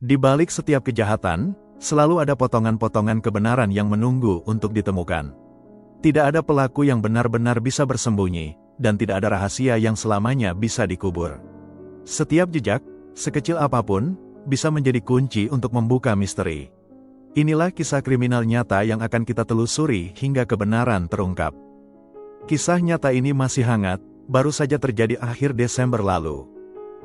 Di balik setiap kejahatan, selalu ada potongan-potongan kebenaran yang menunggu untuk ditemukan. Tidak ada pelaku yang benar-benar bisa bersembunyi, dan tidak ada rahasia yang selamanya bisa dikubur. Setiap jejak, sekecil apapun, bisa menjadi kunci untuk membuka misteri. Inilah kisah kriminal nyata yang akan kita telusuri hingga kebenaran terungkap. Kisah nyata ini masih hangat, baru saja terjadi akhir Desember lalu.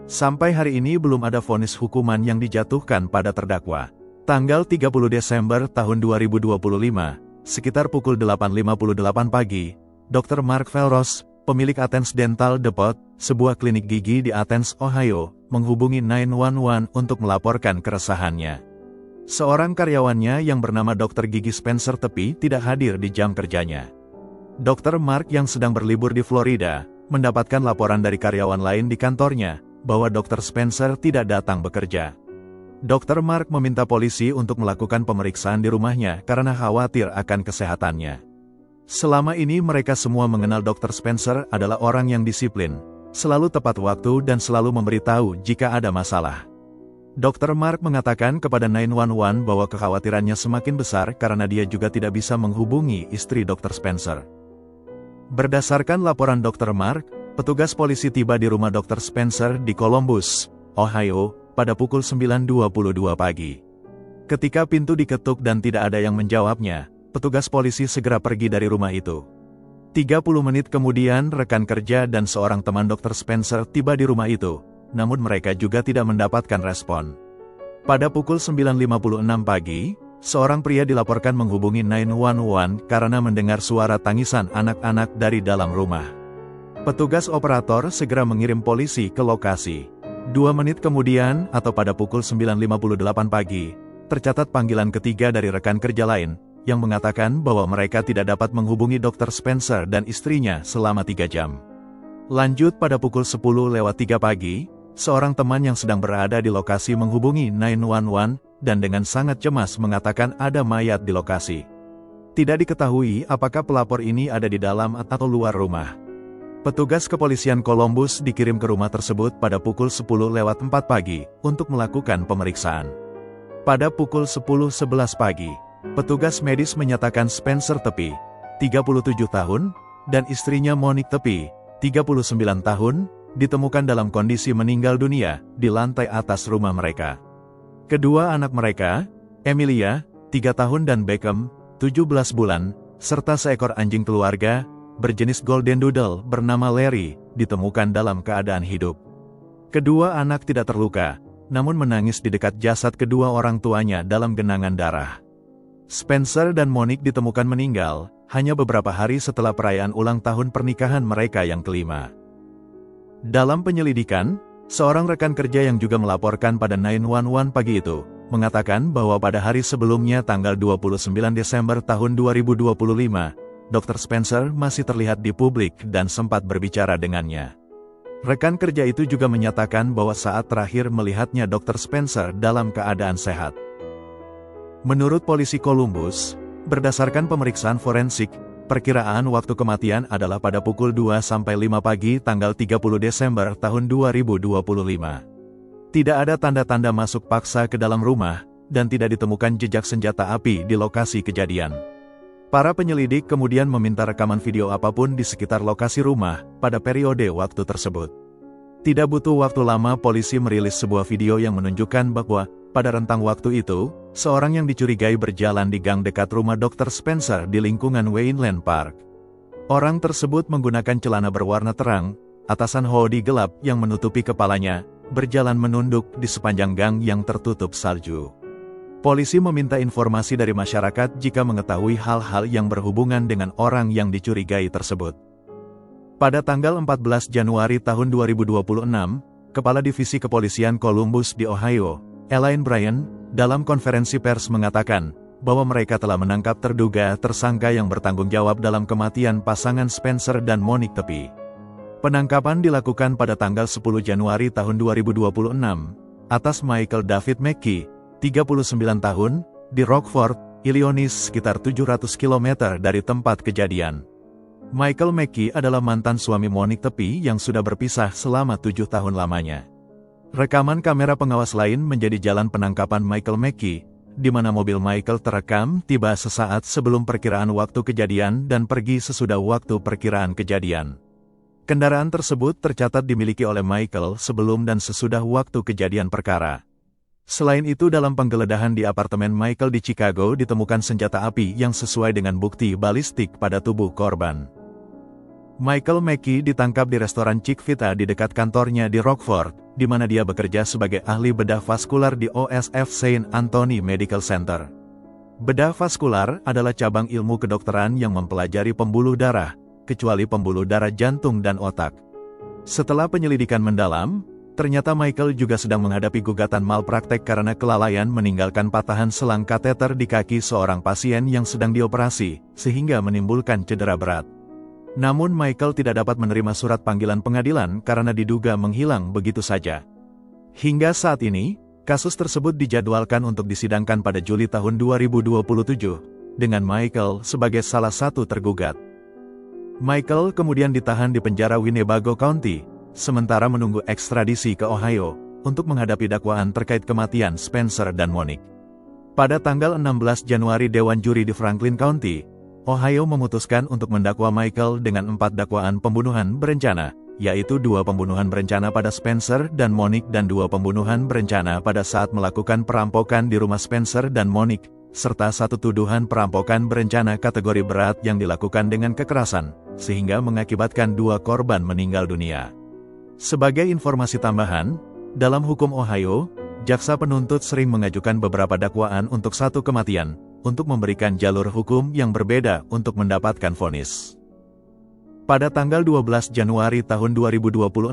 Sampai hari ini belum ada vonis hukuman yang dijatuhkan pada terdakwa. Tanggal 30 Desember tahun 2025, sekitar pukul 8.58 pagi, Dr. Mark Felros, pemilik Athens Dental Depot, sebuah klinik gigi di Athens, Ohio, menghubungi 911 untuk melaporkan keresahannya. Seorang karyawannya yang bernama Dr. Gigi Spencer Tepi tidak hadir di jam kerjanya. Dr. Mark yang sedang berlibur di Florida, mendapatkan laporan dari karyawan lain di kantornya, bahwa Dr. Spencer tidak datang bekerja. Dr. Mark meminta polisi untuk melakukan pemeriksaan di rumahnya karena khawatir akan kesehatannya. Selama ini mereka semua mengenal Dr. Spencer adalah orang yang disiplin, selalu tepat waktu dan selalu memberitahu jika ada masalah. Dr. Mark mengatakan kepada 911 bahwa kekhawatirannya semakin besar karena dia juga tidak bisa menghubungi istri Dr. Spencer. Berdasarkan laporan Dr. Mark, petugas polisi tiba di rumah Dr. Spencer di Columbus, Ohio, pada pukul 9.22 pagi. Ketika pintu diketuk dan tidak ada yang menjawabnya, petugas polisi segera pergi dari rumah itu. 30 menit kemudian rekan kerja dan seorang teman Dr. Spencer tiba di rumah itu, namun mereka juga tidak mendapatkan respon. Pada pukul 9.56 pagi, seorang pria dilaporkan menghubungi 911 karena mendengar suara tangisan anak-anak dari dalam rumah. Petugas operator segera mengirim polisi ke lokasi. 2 menit kemudian, atau pada pukul 9.58 pagi, tercatat panggilan ketiga dari rekan kerja lain, yang mengatakan bahwa mereka tidak dapat menghubungi Dr. Spencer dan istrinya selama 3 jam. Lanjut pada pukul 10:03 pagi, seorang teman yang sedang berada di lokasi menghubungi 911, dan dengan sangat cemas mengatakan ada mayat di lokasi. Tidak diketahui apakah pelapor ini ada di dalam atau luar rumah. Petugas kepolisian Columbus dikirim ke rumah tersebut pada pukul 10:04 pagi, untuk melakukan pemeriksaan. Pada pukul 10:11 pagi, petugas medis menyatakan Spencer Tepi, 37 tahun, dan istrinya Monique Tepi, 39 tahun, ditemukan dalam kondisi meninggal dunia, di lantai atas rumah mereka. Kedua anak mereka, Emilia, 3 tahun dan Beckham, 17 bulan, serta seekor anjing keluarga, berjenis Golden Doodle bernama Larry, ditemukan dalam keadaan hidup. Kedua anak tidak terluka, namun menangis di dekat jasad kedua orang tuanya dalam genangan darah. Spencer dan Monique ditemukan meninggal, hanya beberapa hari setelah perayaan ulang tahun pernikahan mereka yang kelima. Dalam penyelidikan, seorang rekan kerja yang juga melaporkan pada 911 pagi itu, mengatakan bahwa pada hari sebelumnya tanggal 29 Desember tahun 2025, Dr. Spencer masih terlihat di publik dan sempat berbicara dengannya. Rekan kerja itu juga menyatakan bahwa saat terakhir melihatnya Dr. Spencer dalam keadaan sehat. Menurut polisi Columbus, berdasarkan pemeriksaan forensik, perkiraan waktu kematian adalah pada pukul 2-5 pagi tanggal 30 Desember tahun 2025. Tidak ada tanda-tanda masuk paksa ke dalam rumah, dan tidak ditemukan jejak senjata api di lokasi kejadian. Para penyelidik kemudian meminta rekaman video apapun di sekitar lokasi rumah, pada periode waktu tersebut. Tidak butuh waktu lama polisi merilis sebuah video yang menunjukkan bahwa, pada rentang waktu itu, seorang yang dicurigai berjalan di gang dekat rumah Dr. Spencer di lingkungan Wayneland Park. Orang tersebut menggunakan celana berwarna terang, atasan hoodie gelap yang menutupi kepalanya, berjalan menunduk di sepanjang gang yang tertutup salju. Polisi meminta informasi dari masyarakat jika mengetahui hal-hal yang berhubungan dengan orang yang dicurigai tersebut. Pada tanggal 14 Januari tahun 2026, Kepala Divisi Kepolisian Columbus di Ohio, Elaine Bryan, dalam konferensi pers mengatakan bahwa mereka telah menangkap terduga tersangka yang bertanggung jawab dalam kematian pasangan Spencer dan Monique Tepi. Penangkapan dilakukan pada tanggal 10 Januari tahun 2026, atas Michael David McKee, 39 tahun, di Rockford, Illinois sekitar 700 km dari tempat kejadian. Michael McKee adalah mantan suami Monique Tepi yang sudah berpisah selama 7 tahun lamanya. Rekaman kamera pengawas lain menjadi jalan penangkapan Michael Mackey, di mana mobil Michael terekam tiba sesaat sebelum perkiraan waktu kejadian dan pergi sesudah waktu perkiraan kejadian. Kendaraan tersebut tercatat dimiliki oleh Michael sebelum dan sesudah waktu kejadian perkara. Selain itu, dalam penggeledahan di apartemen Michael di Chicago ditemukan senjata api yang sesuai dengan bukti balistik pada tubuh korban. Michael Mackey ditangkap di restoran Chick-fil-A di dekat kantornya di Rockford, di mana dia bekerja sebagai ahli bedah vaskular di OSF St. Anthony Medical Center. Bedah vaskular adalah cabang ilmu kedokteran yang mempelajari pembuluh darah, kecuali pembuluh darah jantung dan otak. Setelah penyelidikan mendalam, ternyata Michael juga sedang menghadapi gugatan malpraktek karena kelalaian meninggalkan patahan selang kateter di kaki seorang pasien yang sedang dioperasi, sehingga menimbulkan cedera berat. Namun Michael tidak dapat menerima surat panggilan pengadilan karena diduga menghilang begitu saja. Hingga saat ini, kasus tersebut dijadwalkan untuk disidangkan pada Juli tahun 2027, dengan Michael sebagai salah satu tergugat. Michael kemudian ditahan di penjara Winnebago County, sementara menunggu ekstradisi ke Ohio, untuk menghadapi dakwaan terkait kematian Spencer dan Monique. Pada tanggal 16 Januari Dewan Juri di Franklin County, Ohio memutuskan untuk mendakwa Michael dengan 4 dakwaan pembunuhan berencana, yaitu 2 pembunuhan berencana pada Spencer dan Monique dan 2 pembunuhan berencana pada saat melakukan perampokan di rumah Spencer dan Monique, serta 1 tuduhan perampokan berencana kategori berat yang dilakukan dengan kekerasan, sehingga mengakibatkan 2 korban meninggal dunia. Sebagai informasi tambahan, dalam hukum Ohio, jaksa penuntut sering mengajukan beberapa dakwaan untuk 1 kematian, untuk memberikan jalur hukum yang berbeda untuk mendapatkan vonis. Pada tanggal 12 Januari tahun 2026,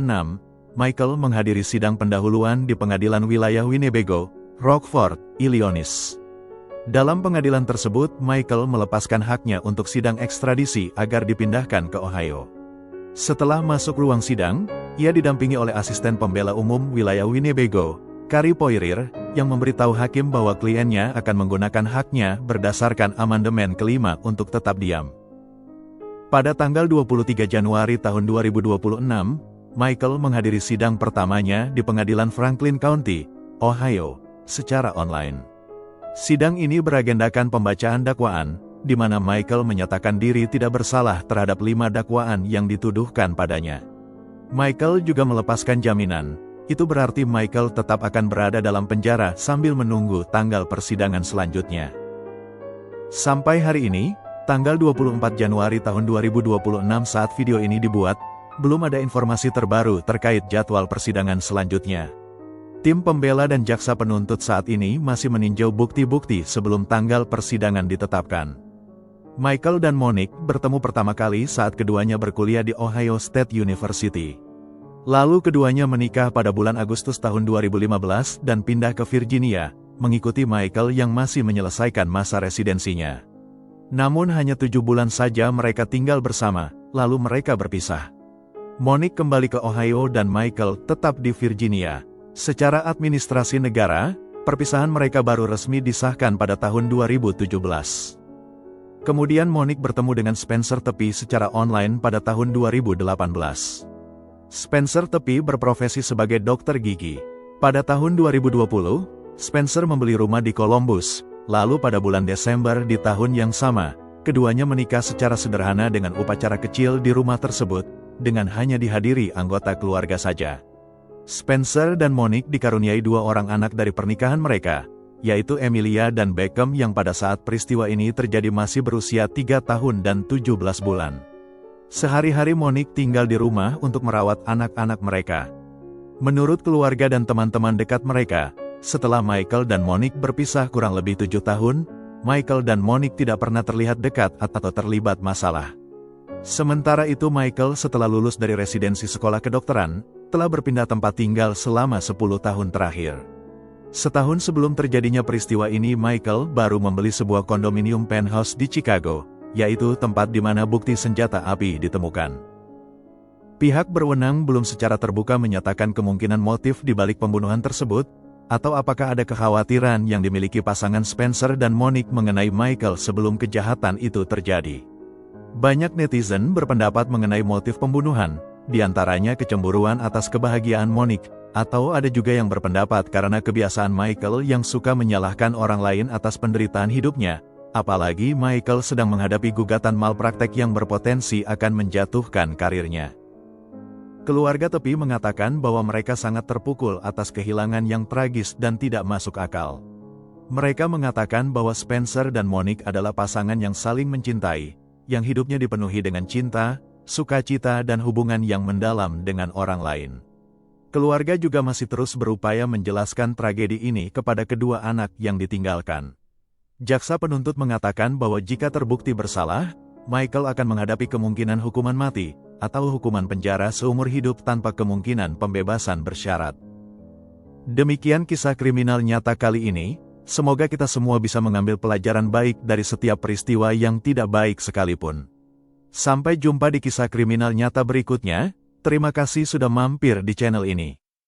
Michael menghadiri sidang pendahuluan di Pengadilan Wilayah Winnebago, Rockford, Illinois. Dalam pengadilan tersebut, Michael melepaskan haknya untuk sidang ekstradisi agar dipindahkan ke Ohio. Setelah masuk ruang sidang, ia didampingi oleh asisten pembela umum wilayah Winnebago, Carrie Poirier, yang memberitahu hakim bahwa kliennya akan menggunakan haknya berdasarkan amandemen kelima untuk tetap diam. Pada tanggal 23 Januari tahun 2026, Michael menghadiri sidang pertamanya di Pengadilan Franklin County, Ohio, secara online. Sidang ini beragendakan pembacaan dakwaan, di mana Michael menyatakan diri tidak bersalah terhadap 5 dakwaan yang dituduhkan padanya. Michael juga melepaskan jaminan. Itu berarti Michael tetap akan berada dalam penjara sambil menunggu tanggal persidangan selanjutnya. Sampai hari ini, tanggal 24 Januari tahun 2026 saat video ini dibuat, belum ada informasi terbaru terkait jadwal persidangan selanjutnya. Tim pembela dan jaksa penuntut saat ini masih meninjau bukti-bukti sebelum tanggal persidangan ditetapkan. Michael dan Monique bertemu pertama kali saat keduanya berkuliah di Ohio State University. Lalu keduanya menikah pada bulan Agustus tahun 2015 dan pindah ke Virginia, mengikuti Michael yang masih menyelesaikan masa residensinya. Namun hanya 7 bulan saja mereka tinggal bersama, lalu mereka berpisah. Monique kembali ke Ohio dan Michael tetap di Virginia. Secara administrasi negara, perpisahan mereka baru resmi disahkan pada tahun 2017. Kemudian Monique bertemu dengan Spencer Tepi secara online pada tahun 2018. Spencer Tepi berprofesi sebagai dokter gigi. Pada tahun 2020, Spencer membeli rumah di Columbus, lalu pada bulan Desember di tahun yang sama, keduanya menikah secara sederhana dengan upacara kecil di rumah tersebut, dengan hanya dihadiri anggota keluarga saja. Spencer dan Monique dikaruniai 2 orang anak dari pernikahan mereka, yaitu Emilia dan Beckham yang pada saat peristiwa ini terjadi masih berusia 3 tahun dan 17 bulan. Sehari-hari Monique tinggal di rumah untuk merawat anak-anak mereka. Menurut keluarga dan teman-teman dekat mereka, setelah Michael dan Monique berpisah kurang lebih 7 tahun, Michael dan Monique tidak pernah terlihat dekat atau terlibat masalah. Sementara itu Michael setelah lulus dari residensi sekolah kedokteran, telah berpindah tempat tinggal selama 10 tahun terakhir. Setahun sebelum terjadinya peristiwa ini Michael baru membeli sebuah kondominium penthouse di Chicago, yaitu tempat di mana bukti senjata api ditemukan. Pihak berwenang belum secara terbuka menyatakan kemungkinan motif di balik pembunuhan tersebut, atau apakah ada kekhawatiran yang dimiliki pasangan Spencer dan Monique mengenai Michael sebelum kejahatan itu terjadi. Banyak netizen berpendapat mengenai motif pembunuhan, di antaranya kecemburuan atas kebahagiaan Monique, Atau ada juga yang berpendapat karena kebiasaan Michael yang suka menyalahkan orang lain atas penderitaan hidupnya, apalagi Michael sedang menghadapi gugatan malpraktek yang berpotensi akan menjatuhkan karirnya. Keluarga tepi mengatakan bahwa mereka sangat terpukul atas kehilangan yang tragis dan tidak masuk akal. Mereka mengatakan bahwa Spencer dan Monique adalah pasangan yang saling mencintai, yang hidupnya dipenuhi dengan cinta, sukacita dan hubungan yang mendalam dengan orang lain. Keluarga juga masih terus berupaya menjelaskan tragedi ini kepada kedua anak yang ditinggalkan. Jaksa penuntut mengatakan bahwa jika terbukti bersalah, Michael akan menghadapi kemungkinan hukuman mati, atau hukuman penjara seumur hidup tanpa kemungkinan pembebasan bersyarat. Demikian kisah kriminal nyata kali ini, semoga kita semua bisa mengambil pelajaran baik dari setiap peristiwa yang tidak baik sekalipun. Sampai jumpa di kisah kriminal nyata berikutnya. Terima kasih sudah mampir di channel ini.